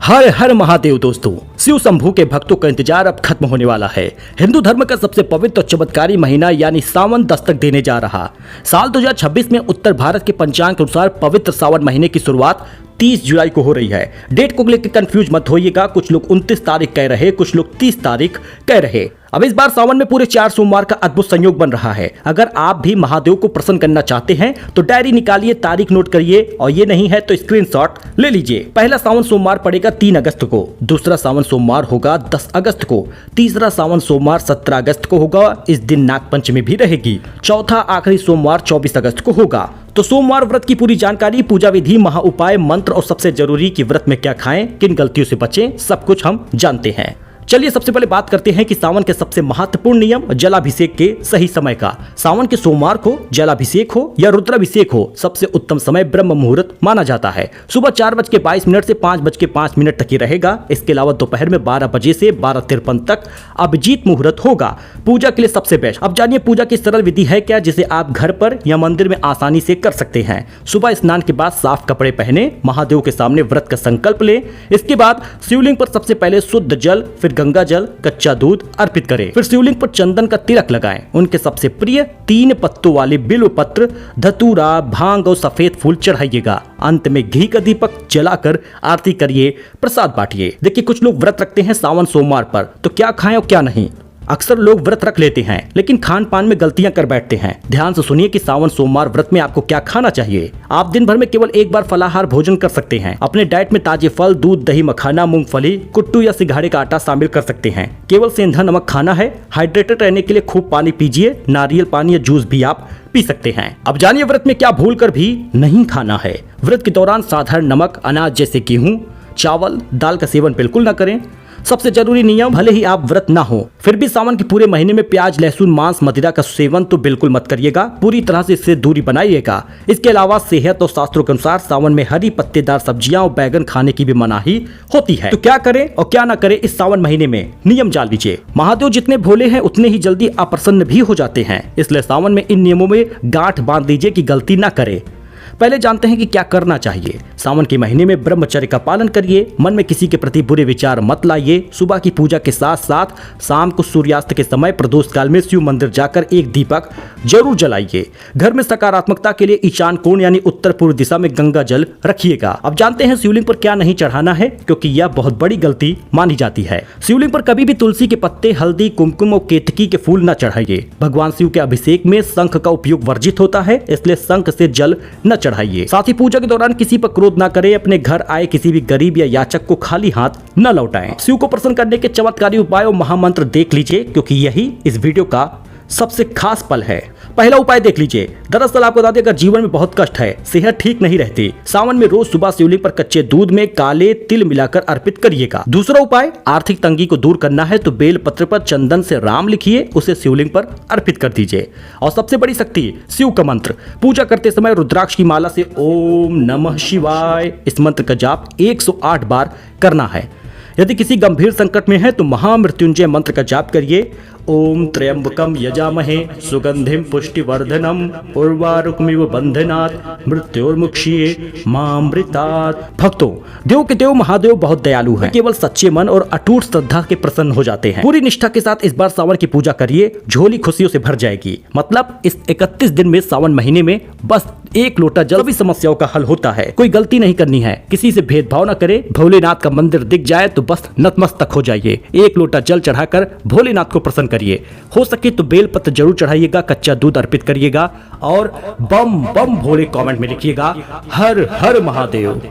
हर हर महादेव दोस्तों, शिव शंभू के भक्तों का इंतजार अब खत्म होने वाला है। हिंदू धर्म का सबसे पवित्र और चमत्कारी महीना यानी सावन दस्तक देने जा रहा। साल 2026 में उत्तर भारत के पंचांग के अनुसार पवित्र सावन महीने की शुरुआत 30 जुलाई को हो रही है। डेट को लेकर कंफ्यूज मत होइएगा, कुछ लोग 29 तारीख कह रहे, कुछ लोग 30 तारीख कह रहे। अब इस बार सावन में पूरे 4 सोमवार का अद्भुत संयोग बन रहा है। अगर आप भी महादेव को प्रसन्न करना चाहते हैं तो डायरी निकालिए, तारीख नोट करिए और ये नहीं है तो स्क्रीनशॉट ले लीजिए। पहला सावन सोमवार पड़ेगा 3 अगस्त को, दूसरा सावन सोमवार होगा 10 अगस्त को, तीसरा सावन सोमवार 17 अगस्त को होगा। इस दिन नागपंचमी भी रहेगी। चौथा आखिरी सोमवार 24 अगस्त को होगा। तो सोमवार व्रत की पूरी जानकारी, पूजा विधि, महा उपाय, मंत्र और सबसे जरूरी कि व्रत में क्या खाएं, किन गलतियों से बचें, सब कुछ हम जानते हैं। चलिए सबसे पहले बात करते हैं कि सावन के सबसे महत्वपूर्ण नियम जलाभिषेक के सही समय का। सावन के सोमवार को जलाभिषेक हो या रुद्राभिषेक हो, सबसे उत्तम समय ब्रह्म मुहूर्त माना जाता है। सुबह 4:22 से 5:05 तक ही रहेगा। इसके अलावा दोपहर में 12 बजे से 12:53 तक अभिजीत मुहूर्त होगा। पूजा के लिए सबसे बेस्ट। अब जानिए पूजा की सरल विधि है क्या, जिसे आप घर पर या मंदिर में आसानी से कर सकते हैं। सुबह स्नान के बाद साफ कपड़े पहने, महादेव के सामने व्रत का संकल्प ले। इसके बाद शिवलिंग पर सबसे पहले शुद्ध जल, फिर गंगा जल, कच्चा दूध अर्पित करें। फिर शिवलिंग पर चंदन का तिलक लगाएं। उनके सबसे प्रिय 3 पत्तों वाले बिल्व पत्र, धतूरा, भांग और सफेद फूल चढ़ाइएगा। अंत में घी का दीपक जलाकर आरती करिए, प्रसाद बांटिए। देखिए कुछ लोग व्रत रखते हैं सावन सोमवार पर, तो क्या खाएं और क्या नहीं। अक्सर लोग व्रत रख लेते हैं लेकिन खान पान में गलतियां कर बैठते हैं। ध्यान से सुनिए कि सावन सोमवार व्रत में आपको क्या खाना चाहिए। आप दिन भर में केवल एक बार फलाहार भोजन कर सकते हैं। अपने डाइट में ताजे फल, दूध, दही, मखाना, मूंगफली, कुट्टू या सिंघाड़े का आटा शामिल कर सकते हैं। केवल सेंधा नमक खाना है। हाइड्रेटेड रहने के लिए खूब पानी पीजिए। नारियल पानी या जूस भी आप पी सकते हैं। अब जानिए व्रत में क्या भूल कर भी नहीं खाना है। व्रत के दौरान साधारण नमक, अनाज जैसे गेहूं, चावल, दाल का सेवन बिल्कुल न करें। सबसे जरूरी नियम, भले ही आप व्रत ना हो फिर भी सावन के पूरे महीने में प्याज, लहसुन, मांस, मदिरा का सेवन तो बिल्कुल मत करिएगा। पूरी तरह से इससे दूरी बनाइएगा। इसके अलावा सेहत और शास्त्रों के अनुसार सावन में हरी पत्तेदार सब्जियां और बैगन खाने की भी मनाही होती है। तो क्या करें और क्या ना करें इस सावन महीने में, नियम जान लीजिए। महादेव जितने भोले हैं उतने ही जल्दी अप्रसन्न भी हो जाते हैं, इसलिए सावन में इन नियमों में गांठ बांध लीजिए कि गलती ना करे। पहले जानते हैं कि क्या करना चाहिए। सावन के महीने में ब्रह्मचर्य का पालन करिए। मन में किसी के प्रति बुरे विचार मत लाइए। सुबह की पूजा के साथ साथ शाम को सूर्यास्त के समय प्रदोष काल में शिव मंदिर जाकर एक दीपक जरूर जलाइए। घर में सकारात्मकता के लिए ईशान कोण यानी उत्तर पूर्व दिशा में गंगा जल रखिएगा। अब जानते हैं शिवलिंग पर क्या नहीं चढ़ाना है, क्योंकि यह बहुत बड़ी गलती मानी जाती है। शिवलिंग पर कभी भी तुलसी के पत्ते, हल्दी, कुमकुम और केतकी के फूल न चढ़ाइए। भगवान शिव के अभिषेक में शंख का उपयोग वर्जित होता है, इसलिए शंख से जल न चढ़ाइए। साथ ही पूजा के दौरान किसी पर क्रोध ना करें। अपने घर आए किसी भी गरीब या याचक को खाली हाथ न लौटाएं। शिव को प्रसन्न करने के चमत्कारी उपाय और महामंत्र देख लीजिए, क्योंकि यही इस वीडियो का सबसे खास पल है। पहला उपाय देख लीजिए। दरअसल आपको बता दें, अगर जीवन में बहुत कष्ट है, सेहत ठीक नहीं रहती, सावन में रोज सुबह शिवलिंग पर कच्चे दूध में काले तिल मिलाकर अर्पित करिएगा। दूसरा उपाय, आर्थिक तंगी को दूर करना है तो बेल पत्र पर चंदन से राम लिखिए, उसे शिवलिंग पर अर्पित कर दीजिए। और सबसे बड़ी शक्ति, शिव का मंत्र। पूजा करते समय रुद्राक्ष की माला से ओम नमः शिवाय इस मंत्र का जाप 108 बार करना है। यदि किसी गंभीर संकट में है तो महामृत्युंजय मंत्र का जाप करिए। ओम त्र्यंबकम यजामहे सुगंधिम पुष्टिवर्धनम उर्वारुकमिव बंधनात् मृत्योर्मुक्षीये मामृतात्। भक्तों, देव के देव महादेव बहुत दयालु हैं। केवल सच्चे मन और अटूट श्रद्धा के प्रसन्न हो जाते हैं। पूरी निष्ठा के साथ इस बार सावन की पूजा करिए, झोली खुशियों से भर जाएगी। मतलब इस 31 दिन में, सावन महीने में बस 1 लोटा जल सभी समस्याओं का हल होता है। कोई गलती नहीं करनी है, किसी से भेदभाव न करे। भोलेनाथ का मंदिर दिख जाए तो बस नतमस्तक हो जाइए। 1 लोटा जल चढ़ाकर भोलेनाथ को प्रसन्न करिए। हो सके तो बेलपत्र जरूर चढ़ाइएगा, कच्चा दूध अर्पित करिएगा और बम बम भोले कमेंट में लिखिएगा। हर हर महादेव।